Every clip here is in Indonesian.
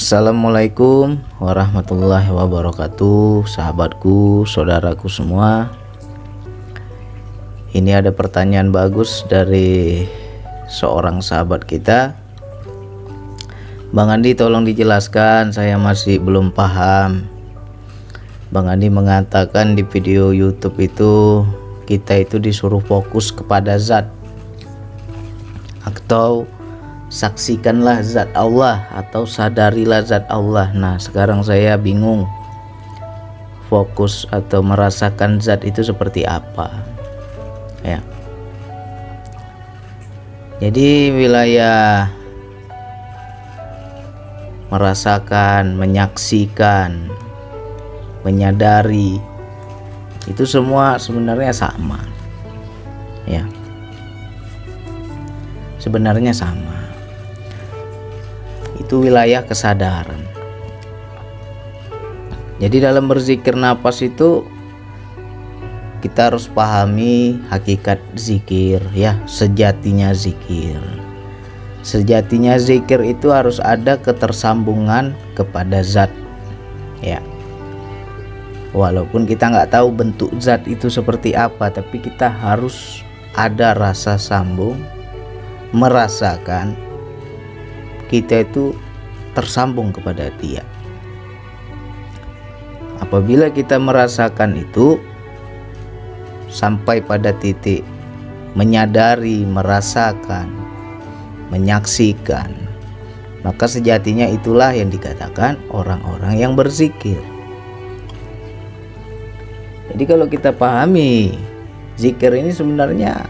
Assalamualaikum warahmatullahi wabarakatuh, sahabatku, saudaraku semua. Ini ada pertanyaan bagus dari seorang sahabat kita. Bang Andi, tolong dijelaskan, saya masih belum paham. Bang Andi mengatakan di video YouTube itu kita itu disuruh fokus kepada zat, atau saksikanlah zat Allah, atau sadarilah zat Allah. Nah, sekarang saya bingung, fokus atau merasakan zat itu seperti apa ya. Jadi wilayah merasakan, menyaksikan, menyadari, itu semua sebenarnya sama ya, sebenarnya sama. Itu wilayah kesadaran. Jadi dalam berzikir nafas itu kita harus pahami hakikat zikir ya, sejatinya zikir. Sejatinya zikir itu harus ada ketersambungan kepada zat ya. Walaupun kita nggak tahu bentuk zat itu seperti apa, tapi kita harus ada rasa sambung, merasakan kita itu tersambung kepada dia. Apabila kita merasakan itu sampai pada titik menyadari, merasakan, menyaksikan, maka sejatinya itulah yang dikatakan orang-orang yang berzikir. Jadi kalau kita pahami zikir ini, sebenarnya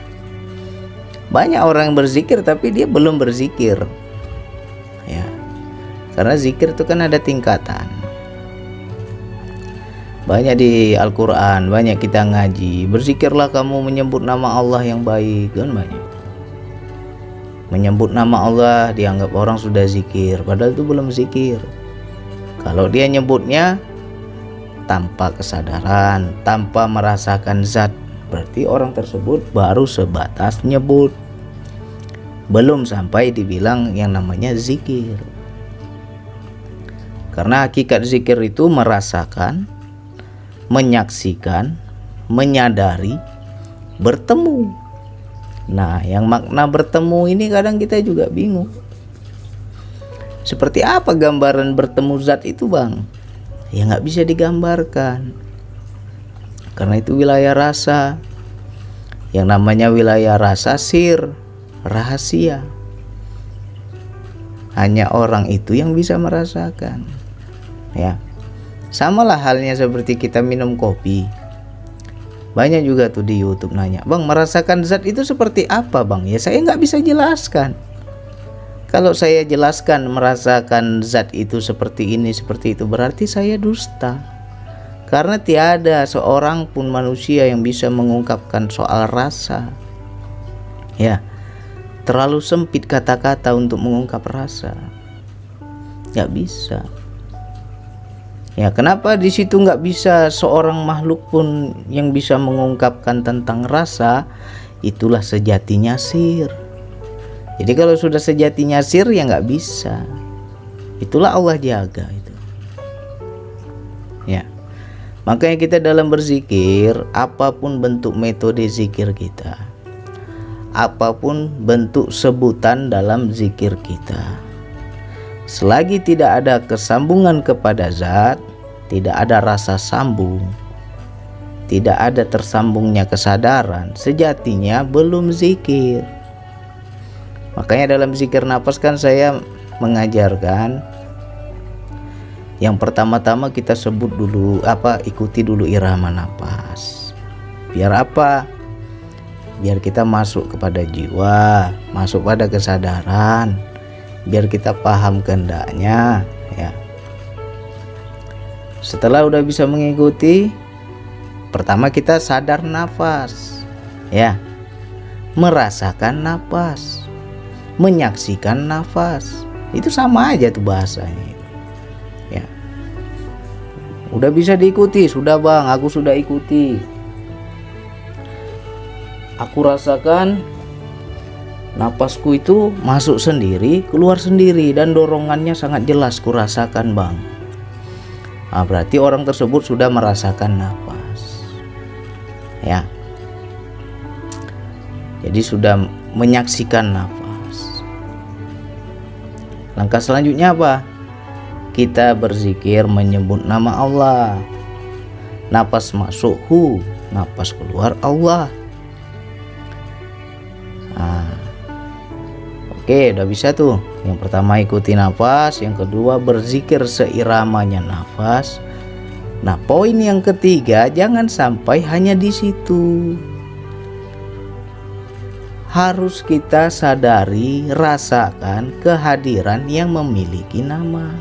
banyak orang yang berzikir tapi dia belum berzikir ya, karena zikir itu kan ada tingkatan. Banyak di Al-Quran, banyak kita ngaji, berzikirlah kamu menyebut nama Allah yang baik, kan banyak. Menyebut nama Allah dianggap orang sudah zikir, padahal itu belum zikir. Kalau dia nyebutnya tanpa kesadaran, tanpa merasakan zat, berarti orang tersebut baru sebatas nyebut, belum sampai dibilang yang namanya zikir. Karena hakikat zikir itu merasakan, menyaksikan, menyadari, bertemu. Nah, yang makna bertemu ini kadang kita juga bingung. Seperti apa gambaran bertemu zat itu, Bang? Ya nggak bisa digambarkan, karena itu wilayah rasa. Yang namanya wilayah rasa sir, rahasia. Hanya orang itu yang bisa merasakan ya. Samalah halnya seperti kita minum kopi. Banyak juga tuh di YouTube nanya, Bang, merasakan zat itu seperti apa, Bang? Ya saya nggak bisa jelaskan. Kalau saya jelaskan merasakan zat itu seperti ini, seperti itu, berarti saya dusta. Karena tiada seorang pun manusia yang bisa mengungkapkan soal rasa ya. Terlalu sempit kata-kata untuk mengungkap rasa, nggak bisa ya. Kenapa di situ nggak bisa seorang makhluk pun yang bisa mengungkapkan tentang rasa? Itulah sejatinya sir. Jadi kalau sudah sejatinya sir ya nggak bisa. Itulah Allah jaga itu ya. Makanya kita dalam berzikir, apapun bentuk metode zikir kita, apapun bentuk sebutan dalam zikir kita, selagi tidak ada kesambungan kepada zat, tidak ada rasa sambung, tidak ada tersambungnya kesadaran, sejatinya belum zikir. Makanya dalam zikir nafas kan saya mengajarkan, yang pertama-tama kita sebut dulu ikuti dulu irama nafas. Biar apa? Biar kita masuk kepada jiwa, masuk pada kesadaran, biar kita paham kehendaknya ya. Setelah udah bisa mengikuti, pertama kita sadar nafas ya, merasakan nafas, menyaksikan nafas. Itu sama aja tuh bahasanya ya. Udah bisa diikuti, sudah Bang, aku sudah ikuti. Aku rasakan napasku itu masuk sendiri, keluar sendiri, dan dorongannya sangat jelas kurasakan bang. Nah, berarti orang tersebut sudah merasakan napas, ya. Jadi sudah menyaksikan napas. Langkah selanjutnya apa? Kita berzikir menyebut nama Allah. Napas masuk hu, napas keluar Allah. Nah, oke, udah bisa tuh. Yang pertama ikuti nafas, yang kedua berzikir seiramanya nafas. Nah, poin yang ketiga, jangan sampai hanya di situ. Harus kita sadari, rasakan kehadiran yang memiliki nama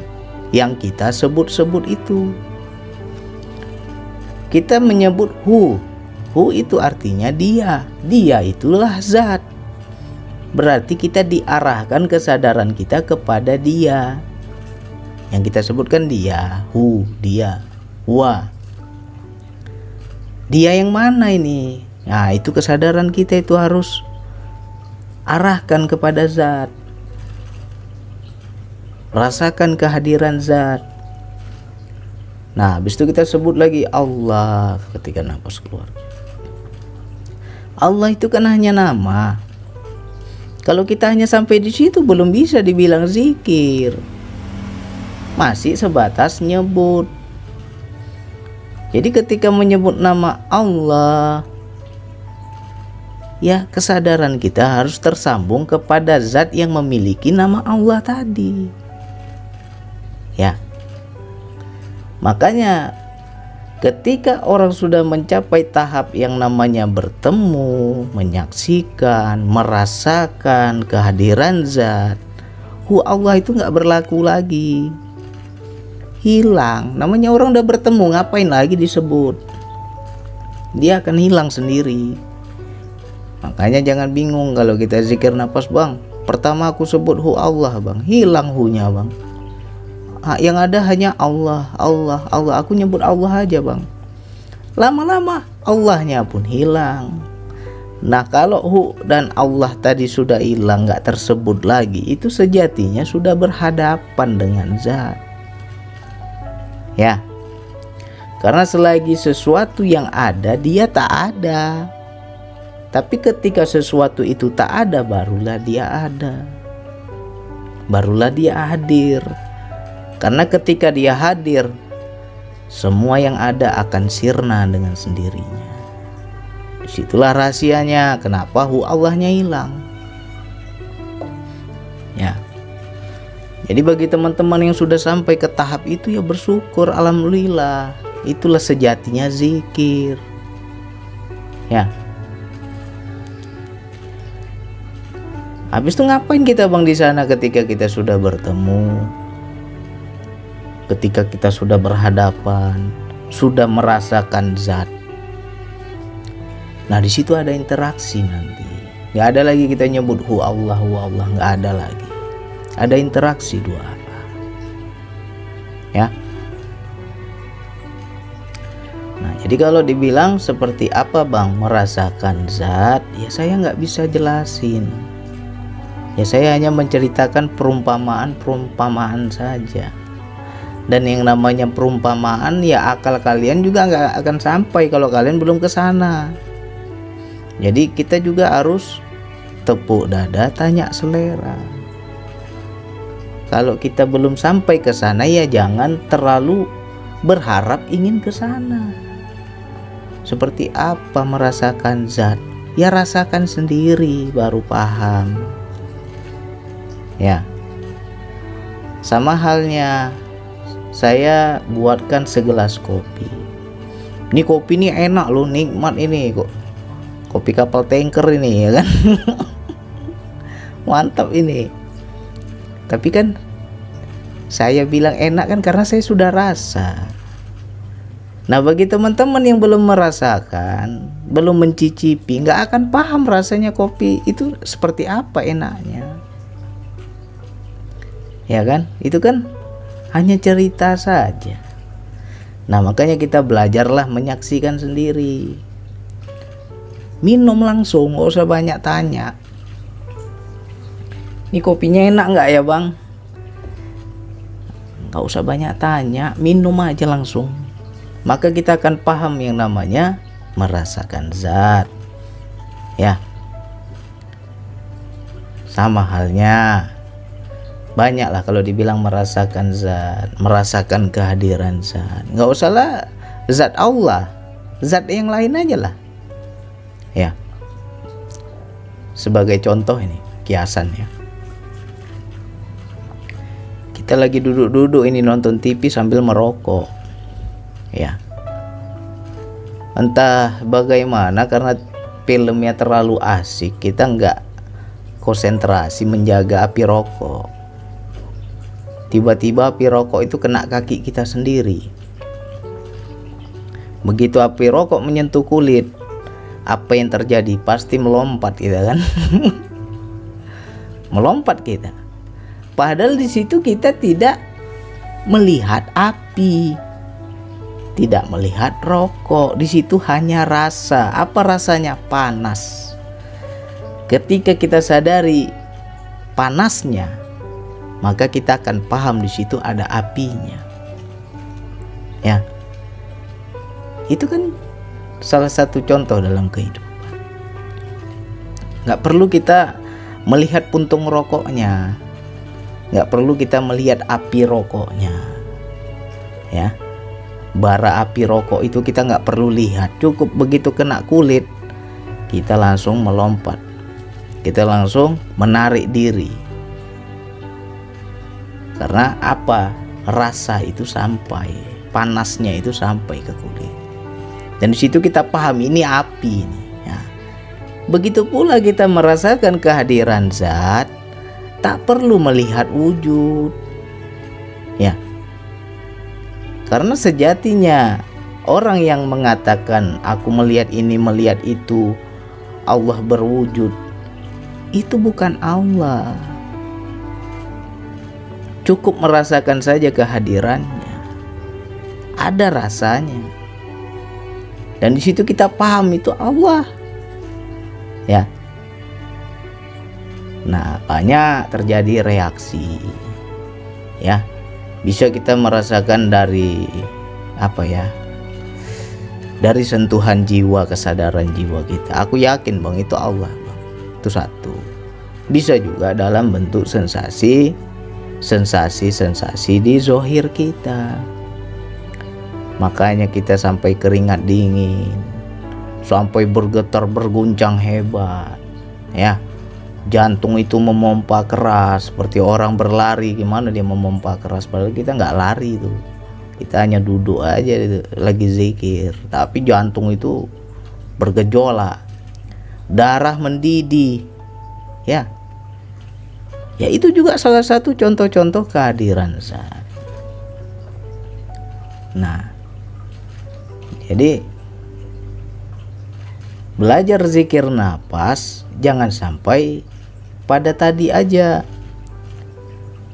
yang kita sebut-sebut itu. Kita menyebut hu. Hu itu artinya dia. Dia itulah zat. Berarti kita diarahkan kesadaran kita kepada dia. Yang kita sebutkan dia, hu, dia, wa. Dia yang mana ini? Nah, itu kesadaran kita itu harus arahkan kepada zat. Rasakan kehadiran zat. Nah, habis itu kita sebut lagi Allah ketika nafas keluar. Allah itu kan hanya nama. Kalau kita hanya sampai di situ belum bisa dibilang zikir. Masih sebatas nyebut. Jadi ketika menyebut nama Allah, ya kesadaran kita harus tersambung kepada zat yang memiliki nama Allah tadi. Ya. Makanya ketika orang sudah mencapai tahap yang namanya bertemu, menyaksikan, merasakan kehadiran zat, Allah itu nggak berlaku lagi, hilang. Namanya orang udah bertemu, ngapain lagi disebut? Dia akan hilang sendiri. Makanya jangan bingung kalau kita zikir nafas bang. Pertama aku sebut Allah bang, hilang hu-nya bang. Yang ada hanya Allah, Allah, Allah. Aku nyebut Allah aja bang. Lama-lama Allahnya pun hilang. Nah kalau hu dan Allah tadi sudah hilang, nggak tersebut lagi, itu sejatinya sudah berhadapan dengan zat. Ya. Karena selagi sesuatu yang ada, dia tak ada. Tapi ketika sesuatu itu tak ada, barulah dia ada. Barulah dia hadir. Karena ketika dia hadir, semua yang ada akan sirna dengan sendirinya. Disitulah rahasianya kenapa Allahnya hilang. Ya. Jadi bagi teman-teman yang sudah sampai ke tahap itu, ya bersyukur, alhamdulillah. Itulah sejatinya zikir. Ya. Habis itu ngapain kita bang di sana ketika kita sudah bertemu? Ketika kita sudah berhadapan, sudah merasakan zat. Nah di situ ada interaksi nanti. Nggak ada lagi kita nyebut hu Allah, nggak ada lagi. Ada interaksi dua arah. Ya. Nah jadi kalau dibilang seperti apa bang merasakan zat, ya saya nggak bisa jelasin. Ya saya hanya menceritakan perumpamaan saja. Dan yang namanya perumpamaan, ya akal kalian juga nggak akan sampai kalau kalian belum ke sana. Jadi kita juga harus tepuk dada, tanya selera. Kalau kita belum sampai ke sana, ya jangan terlalu berharap ingin ke sana. Seperti apa merasakan zat? Ya rasakan sendiri baru paham. Ya. Sama halnya saya buatkan segelas kopi. Ini kopi ini enak loh, nikmat ini kok. Kopi kapal tanker ini ya kan. Mantap ini. Tapi kan saya bilang enak kan karena saya sudah rasa. Nah bagi teman-teman yang belum merasakan, belum mencicipi, nggak akan paham rasanya kopi itu seperti apa enaknya. Ya kan? Itu kan hanya cerita saja. Nah makanya kita belajarlah menyaksikan sendiri. Minum langsung, gak usah banyak tanya. Ini kopinya enak nggak ya bang? Nggak usah banyak tanya, minum aja langsung. Maka kita akan paham yang namanya merasakan zat. Ya, sama halnya, banyaklah kalau dibilang merasakan zat, merasakan kehadiran zat. Nggak usahlah zat Allah, zat yang lain aja lah. Ya, sebagai contoh ini kiasan ya. Kita lagi duduk-duduk ini nonton TV sambil merokok. Ya. Entah bagaimana karena filmnya terlalu asik, kita nggak konsentrasi menjaga api rokok. Tiba-tiba api rokok itu kena kaki kita sendiri. Begitu api rokok menyentuh kulit, apa yang terjadi? Pasti melompat kita kan. Melompat kita. Padahal di situ kita tidak melihat api, tidak melihat rokok. Di situ hanya rasa. Apa rasanya? Panas. Ketika kita sadari panasnya, maka kita akan paham di situ ada apinya. Ya, itu kan salah satu contoh dalam kehidupan. Nggak perlu kita melihat puntung rokoknya. Nggak perlu kita melihat api rokoknya, ya. Bara api rokok itu kita nggak perlu lihat. Cukup begitu kena kulit, kita langsung melompat, kita langsung menarik diri. Karena apa? Rasa itu sampai, panasnya itu sampai ke kulit. Dan di situ kita paham ini api ini. Ya. Begitu pula kita merasakan kehadiran zat. Tak perlu melihat wujud, ya, karena sejatinya orang yang mengatakan aku melihat ini melihat itu, Allah berwujud, itu bukan Allah. Cukup merasakan saja kehadirannya, ada rasanya, dan di situ kita paham itu Allah, ya. Nah, banyak terjadi reaksi, ya. Bisa kita merasakan dari apa ya? Dari sentuhan jiwa, kesadaran jiwa kita. Aku yakin bang, itu Allah bang. Itu satu. Bisa juga dalam bentuk sensasi di zohir kita. Makanya kita sampai keringat dingin, sampai bergetar berguncang hebat, ya. Jantung itu memompa keras seperti orang berlari. Gimana dia memompa keras, padahal kita nggak lari tuh, kita hanya duduk aja gitu, lagi zikir, tapi jantung itu bergejolak, darah mendidih, ya. Ya itu juga salah satu contoh-contoh kehadiran zat. Nah, jadi belajar zikir nafas jangan sampai pada tadi aja.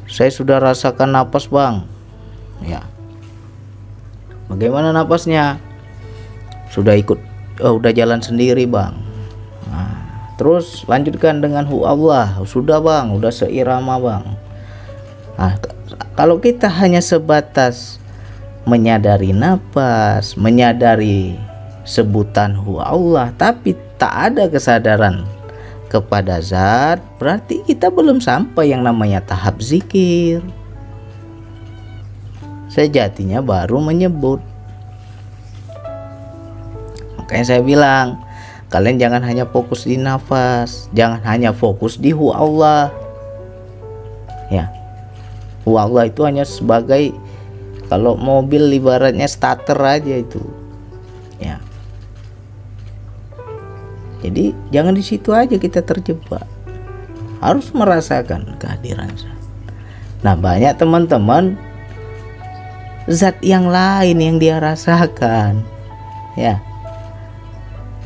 Saya sudah rasakan napas bang, ya. Bagaimana napasnya? Sudah ikut, udah jalan sendiri bang. Nah, terus lanjutkan dengan hu Allah. Sudah bang, udah seirama bang. Nah, kalau kita hanya sebatas menyadari napas, menyadari sebutan hu Allah, tapi tak ada kesadaran kepada zat, berarti kita belum sampai yang namanya tahap zikir. Sejatinya baru menyebut. Makanya saya bilang, kalian jangan hanya fokus di nafas, jangan hanya fokus di hu Allah, ya. Hu Allah itu hanya sebagai, kalau mobil ibaratnya starter aja itu, ya. Jadi jangan di situ aja kita terjebak, harus merasakan kehadiran zat. Nah, banyak teman-teman zat yang lain yang dia rasakan, ya.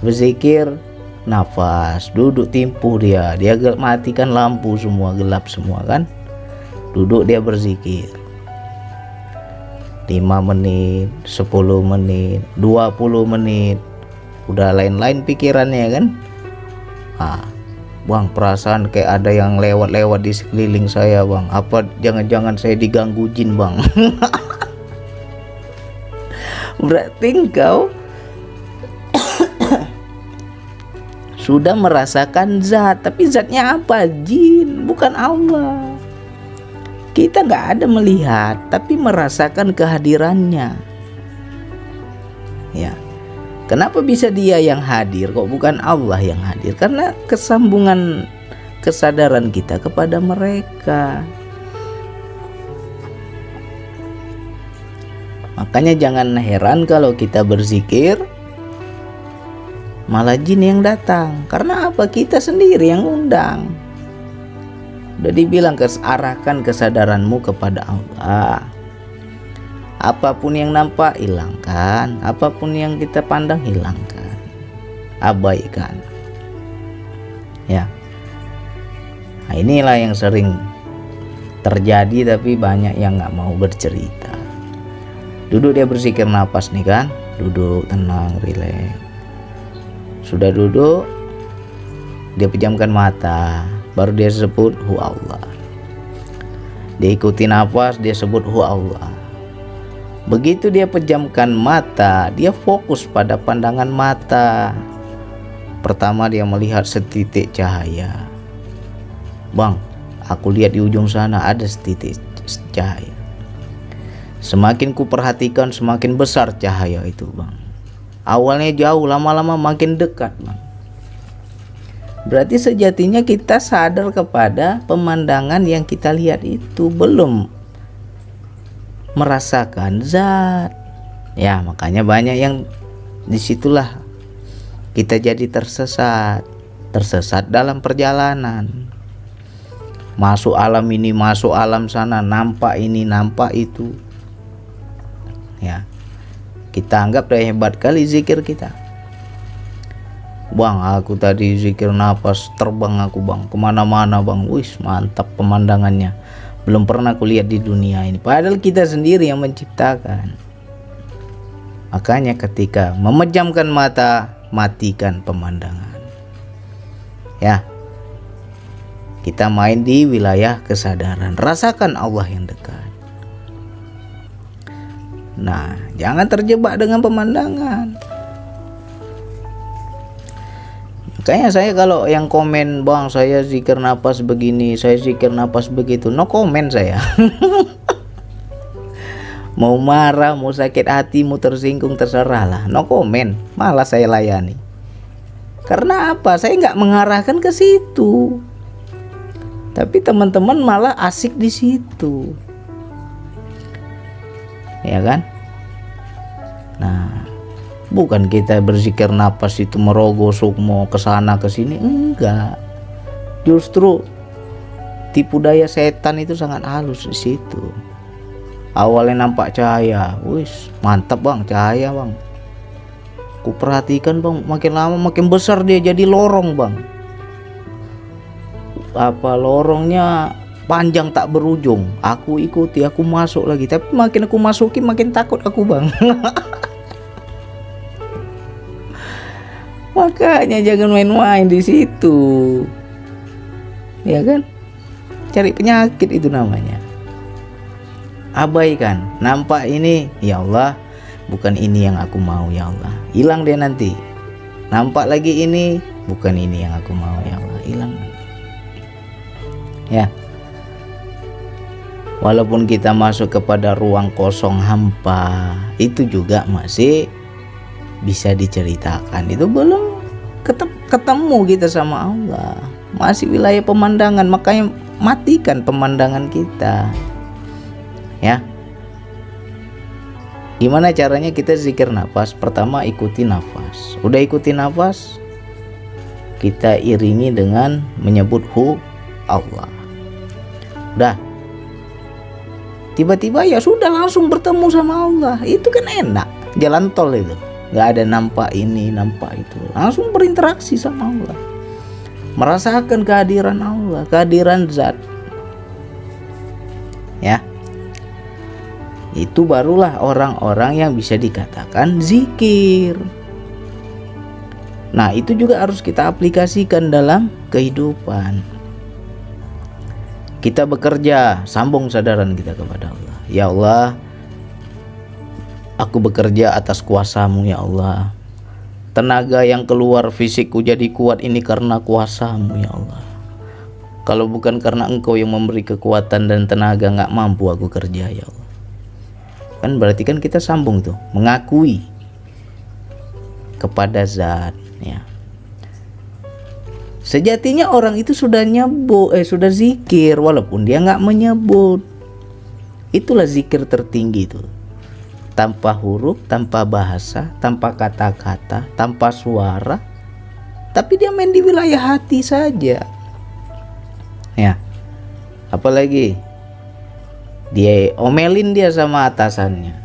Berzikir nafas, duduk timpuh dia matikan lampu semua, gelap semua kan, duduk dia berzikir 5 menit, 10 menit, 20 menit, udah lain-lain pikirannya kan. Nah, Bang, perasaan kayak ada yang lewat-lewat di sekeliling saya, Bang. Apa jangan-jangan saya diganggu jin, Bang? Berarti engkau sudah merasakan zat, tapi zatnya apa? Jin, bukan Allah. Kita nggak ada melihat, tapi merasakan kehadirannya. Ya, kenapa bisa dia yang hadir, kok bukan Allah yang hadir? Karena kesambungan kesadaran kita kepada mereka. Makanya jangan heran kalau kita berzikir malah jin yang datang. Karena apa? Kita sendiri yang undang. Udah dibilang, arahkan kesadaranmu kepada Allah. Apapun yang nampak, hilangkan. Apapun yang kita pandang, hilangkan. Abaikan. Ya. Nah, inilah yang sering terjadi, tapi banyak yang nggak mau bercerita. Duduk dia berzikir nafas nih kan. Duduk tenang, rileks. Sudah duduk, dia pejamkan mata. Baru dia sebut hu Allah. Dia ikuti nafas, dia sebut hu Allah. Begitu dia pejamkan mata, dia fokus pada pandangan mata. Pertama dia melihat setitik cahaya. Bang, aku lihat di ujung sana ada setitik cahaya. Semakin ku perhatikan, semakin besar cahaya itu, Bang. Awalnya jauh, lama-lama makin dekat, Bang. Berarti sejatinya kita sadar kepada pemandangan yang kita lihat itu, belum merasakan zat. Ya, makanya banyak yang disitulah kita jadi tersesat dalam perjalanan. Masuk alam ini, masuk alam sana, nampak ini, nampak itu. Ya, kita anggap udah hebat kali zikir kita. Bang, aku tadi zikir nafas, terbang aku, Bang, kemana-mana, Bang. Wih, mantap pemandangannya. Belum pernah kulihat di dunia ini. Padahal kita sendiri yang menciptakan. Makanya ketika memejamkan mata, matikan pemandangan. Ya, kita main di wilayah kesadaran. Rasakan Allah yang dekat. Nah, jangan terjebak dengan pemandangan. Makanya saya kalau yang komen, Bang, saya zikir nafas begini, saya zikir nafas begitu, no komen saya. Mau marah, mau sakit hati, mau tersinggung, terserah lah, no komen, malah saya layani. Karena apa? Saya nggak mengarahkan ke situ, tapi teman-teman malah asik di situ, ya kan? Nah, bukan kita berzikir nafas itu merogoh sukmo kesana kesini, enggak. Justru tipu daya setan itu sangat halus di situ. Awalnya nampak cahaya, wis mantap, Bang, cahaya, Bang. Ku perhatikan, Bang, makin lama makin besar dia jadi lorong, Bang. Apa lorongnya panjang tak berujung. Aku ikuti, aku masuk lagi, tapi makin aku masuki makin takut aku, Bang. Makanya jangan main-main di situ, ya kan? Cari penyakit itu namanya. Abaikan. Nampak ini, ya Allah, bukan ini yang aku mau, ya Allah. Hilang dia nanti. Nampak lagi ini, bukan ini yang aku mau, ya Allah. Hilang. Ya. Walaupun kita masuk kepada ruang kosong hampa, itu juga masih bisa diceritakan. Itu belum ketemu kita sama Allah, masih wilayah pemandangan. Makanya matikan pemandangan kita. Ya, gimana caranya kita zikir nafas? Pertama, ikuti nafas. Udah ikuti nafas, kita iringi dengan menyebut hu Allah. Udah, tiba-tiba ya sudah langsung bertemu sama Allah. Itu kan enak, jalan tol itu. Nggak ada nampak ini, nampak itu. Langsung berinteraksi sama Allah. Merasakan kehadiran Allah, kehadiran zat. Ya. Itu barulah orang-orang yang bisa dikatakan zikir. Nah, itu juga harus kita aplikasikan dalam kehidupan. Kita bekerja, sambung sadaran kita kepada Allah. Ya Allah, aku bekerja atas kuasa-Mu ya Allah. Tenaga yang keluar fisikku jadi kuat ini karena kuasa-Mu ya Allah. Kalau bukan karena Engkau yang memberi kekuatan dan tenaga, nggak mampu aku kerja ya Allah. Kan berarti kan kita sambung tuh, mengakui kepada zat ya. Sejatinya orang itu sudah sudah zikir walaupun dia nggak menyebut. Itulah zikir tertinggi itu. Tanpa huruf, tanpa bahasa, tanpa kata-kata, tanpa suara, tapi dia main di wilayah hati saja. Ya. Apalagi dia omelin dia sama atasannya.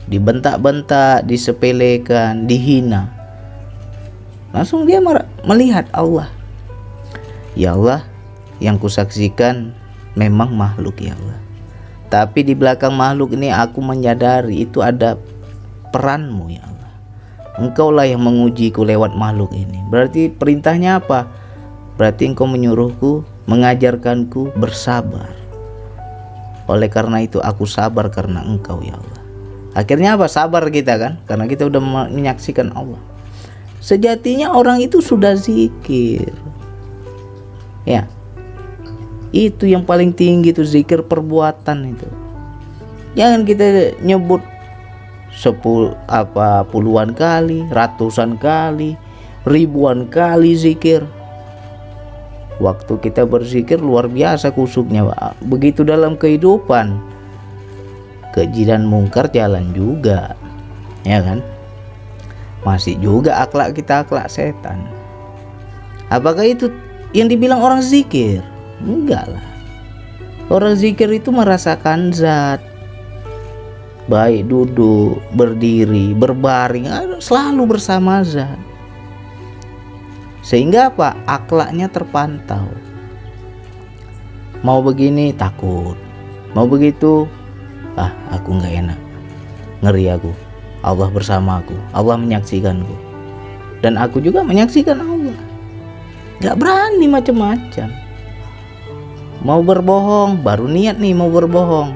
Dibentak-bentak, disepelekan, dihina. Langsung dia melihat Allah. Ya Allah, yang kusaksikan memang makhluk ya Allah. Tapi di belakang makhluk ini aku menyadari itu ada peran-Mu ya Allah. Engkaulah yang mengujiku lewat makhluk ini. Berarti perintahnya apa? Berarti Engkau menyuruhku, mengajarkanku bersabar. Oleh karena itu aku sabar karena Engkau ya Allah. Akhirnya apa? Sabar kita kan? Karena kita udah menyaksikan Allah. Sejatinya orang itu sudah zikir. Ya. Itu yang paling tinggi, itu zikir perbuatan itu. Jangan kita nyebut puluhan kali, ratusan kali, ribuan kali zikir. Waktu kita berzikir luar biasa kusuknya, Pak. Begitu dalam kehidupan, keji dan mungkar jalan juga, ya kan? Masih juga akhlak kita akhlak setan. Apakah itu yang dibilang orang zikir? Enggak lah. Orang zikir itu merasakan zat. Baik duduk, berdiri, berbaring, selalu bersama zat. Sehingga apa? Akhlaknya terpantau. Mau begini takut, mau begitu aku nggak enak, ngeri aku. Allah bersamaku, Allah menyaksikanku, dan aku juga menyaksikan Allah. Nggak berani macam-macam. Mau berbohong, baru niat nih mau berbohong.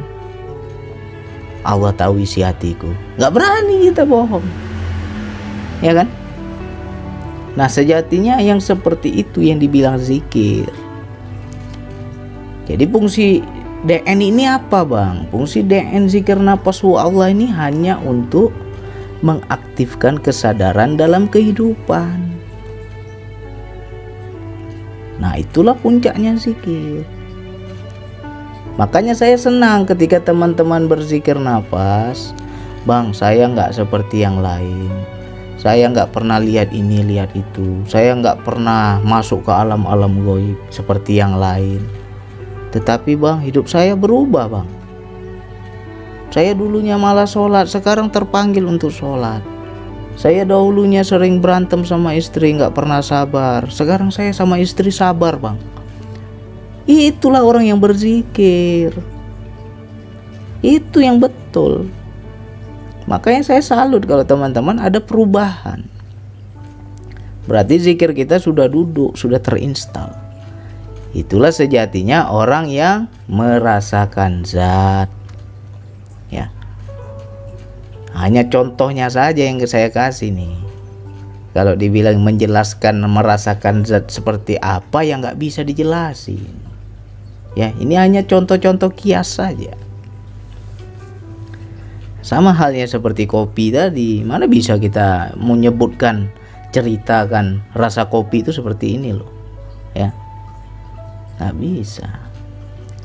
Allah tahu isi hatiku. Nggak berani kita bohong, ya kan? Nah, sejatinya yang seperti itu yang dibilang zikir. Jadi fungsi DN ini apa bang? Fungsi DN zikir nafsu Allah ini hanya untuk mengaktifkan kesadaran dalam kehidupan. Nah, itulah puncaknya zikir. Makanya saya senang ketika teman-teman berzikir nafas. Bang, saya nggak seperti yang lain. Saya nggak pernah lihat ini, lihat itu. Saya nggak pernah masuk ke alam-alam gaib seperti yang lain. Tetapi bang, hidup saya berubah bang. Saya dulunya malas sholat, sekarang terpanggil untuk sholat. Saya dahulunya sering berantem sama istri, nggak pernah sabar. Sekarang saya sama istri sabar bang. Itulah orang yang berzikir. Itu yang betul. Makanya saya salut kalau teman-teman ada perubahan. Berarti zikir kita sudah duduk, sudah terinstal. Itulah sejatinya orang yang merasakan zat. Ya. Hanya contohnya saja yang saya kasih nih. Kalau dibilang menjelaskan merasakan zat seperti apa yang nggak bisa dijelasin. Ya, ini hanya contoh-contoh kias saja. Sama halnya seperti kopi tadi, mana bisa kita menyebutkan, ceritakan rasa kopi itu seperti ini loh, ya, nggak bisa.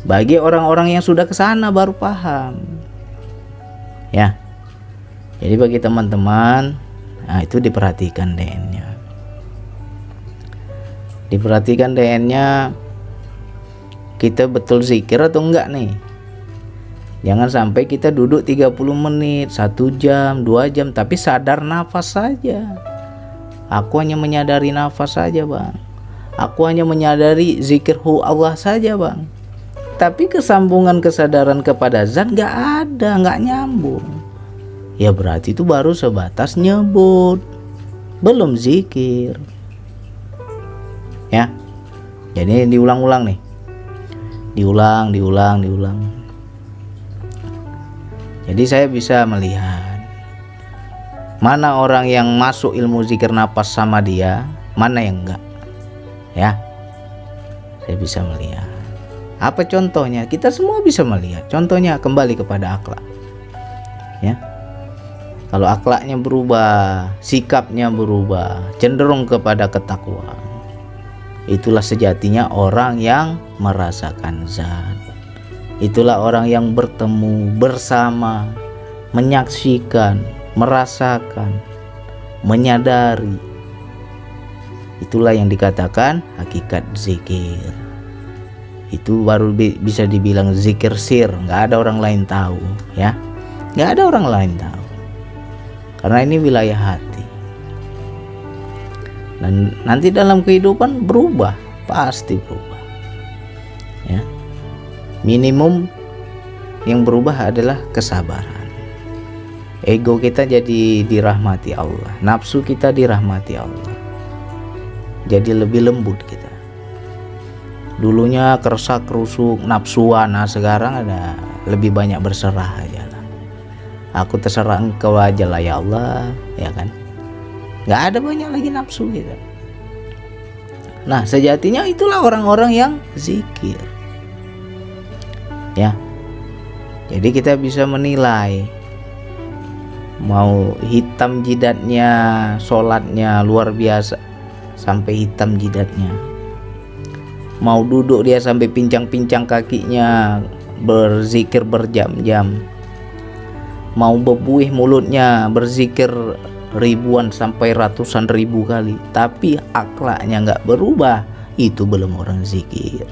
Bagi orang-orang yang sudah kesana baru paham, ya. Jadi bagi teman-teman, nah itu diperhatikan DN-nya, diperhatikan DN-nya. Kita betul zikir atau enggak nih? Jangan sampai kita duduk 30 menit, 1 jam, 2 jam, tapi sadar nafas saja. Aku hanya menyadari nafas saja bang. Aku hanya menyadari zikir Allah saja bang. Tapi kesambungan kesadaran kepada zat nggak ada, nggak nyambung. Ya berarti itu baru sebatas nyebut. belum zikir. Ya, jadi diulang-ulang nih, diulang. Jadi saya bisa melihat mana orang yang masuk ilmu zikir nafas sama dia, mana yang enggak. Ya, saya bisa melihat. Apa contohnya? Kita semua bisa melihat. Contohnya kembali kepada akhlak. Ya, kalau akhlaknya berubah, sikapnya berubah, cenderung kepada ketakwaan, itulah sejatinya orang yang merasakan zat. Itulah orang yang bertemu bersama, menyaksikan, merasakan, menyadari. Itulah yang dikatakan hakikat zikir. Itu baru bisa dibilang zikir sir, nggak ada orang lain tahu, ya, nggak ada orang lain tahu, karena ini wilayah hati. Dan nanti dalam kehidupan berubah, pasti berubah, ya. Minimum yang berubah adalah kesabaran. Ego kita jadi dirahmati Allah, nafsu kita dirahmati Allah, jadi lebih lembut kita. Dulunya keresak kerusuk nafsuan, nah sekarang ada lebih banyak berserah aja lah. Aku terserah engkau aja lah ya Allah, ya kan. Nggak ada banyak lagi nafsu kita. Nah sejatinya itulah orang-orang yang zikir, ya. Jadi kita bisa menilai, mau hitam jidatnya, sholatnya luar biasa sampai hitam jidatnya, mau duduk dia sampai pincang-pincang kakinya berzikir berjam-jam, mau bebuih mulutnya berzikir ribuan sampai ratusan ribu kali, tapi akhlaknya nggak berubah, itu belum orang zikir,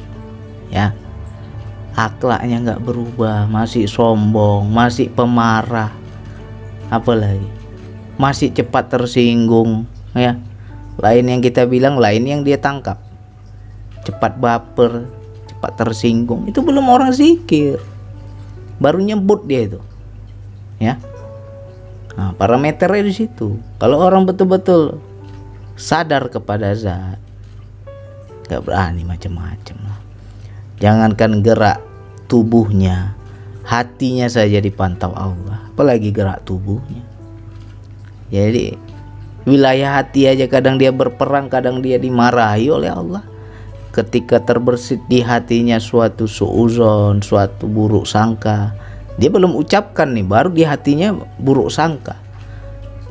ya. Akhlaknya nggak berubah, masih sombong, masih pemarah, apalagi masih cepat tersinggung, ya. Lain yang kita bilang, lain yang dia tangkap, cepat baper, cepat tersinggung, itu belum orang zikir, baru nyebut dia itu, ya. Nah, parameternya di situ. Kalau orang betul-betul sadar kepada zat, gak berani macam-macam lah. Jangankan gerak tubuhnya, hatinya saja dipantau Allah, apalagi gerak tubuhnya. Jadi wilayah hati aja kadang dia berperang, kadang dia dimarahi oleh Allah. Ketika terbersit di hatinya suatu suuzon, suatu buruk sangka, dia belum ucapkan nih, baru di hatinya buruk sangka,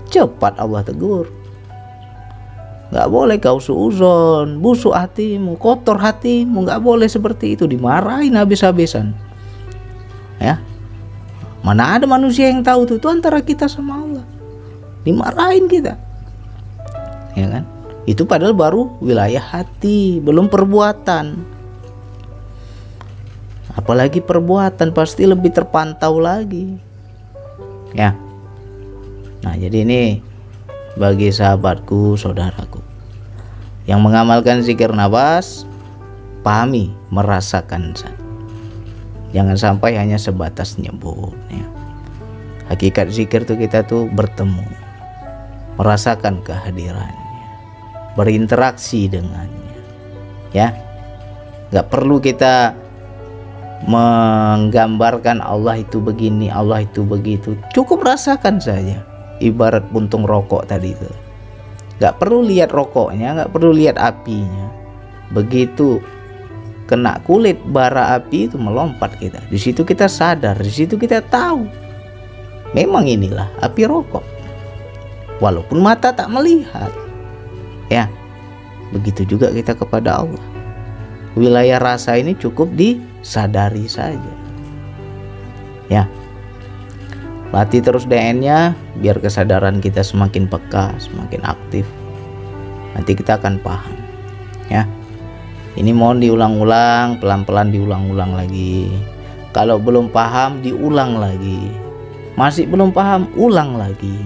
cepat Allah tegur. Nggak boleh kau suuzon, busuk hatimu, kotor hatimu, nggak boleh seperti itu, dimarahin habis-habisan, ya. Mana ada manusia yang tahu itu antara kita sama Allah, dimarahin kita, ya kan. Itu padahal baru wilayah hati, belum perbuatan. Apalagi perbuatan pasti lebih terpantau lagi, ya. Nah jadi ini bagi sahabatku, saudaraku yang mengamalkan zikir nafas, pahami, merasakan zat. Jangan sampai hanya sebatas nyebut, ya. Hakikat zikir tuh kita tuh bertemu, merasakan kehadirannya, berinteraksi dengannya, ya. Gak perlu kita menggambarkan Allah itu begini, Allah itu begitu, cukup rasakan saja. Ibarat puntung rokok tadi itu, gak perlu lihat rokoknya, gak perlu lihat apinya. Begitu kena kulit bara api itu melompat kita, di situ kita sadar, di situ kita tahu memang inilah api rokok, walaupun mata tak melihat, ya. Begitu juga kita kepada Allah. Wilayah rasa ini cukup disadari saja, ya. Latih terus DN-nya biar kesadaran kita semakin peka, semakin aktif. Nanti kita akan paham, ya. Ini mohon diulang-ulang, pelan-pelan diulang-ulang lagi. Kalau belum paham diulang lagi. Masih belum paham, ulang lagi.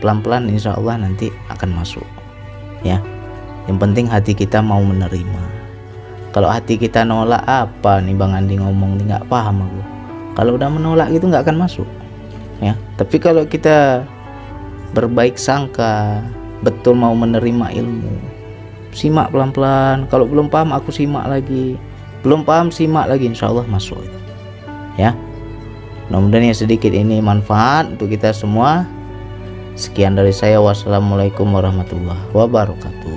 Pelan-pelan insya Allah nanti akan masuk, ya. Yang penting hati kita mau menerima. Kalau hati kita nolak, apa nih Bang Andi ngomong nih, nggak paham aku. Kalau udah menolak gitu nggak akan masuk, ya. Tapi kalau kita berbaik sangka, betul mau menerima ilmu. Simak pelan-pelan, kalau belum paham aku simak lagi, belum paham simak lagi, insya Allah masuk ya. Mudah-mudahan yang sedikit ini manfaat untuk kita semua. Sekian dari saya, wassalamualaikum warahmatullahi wabarakatuh.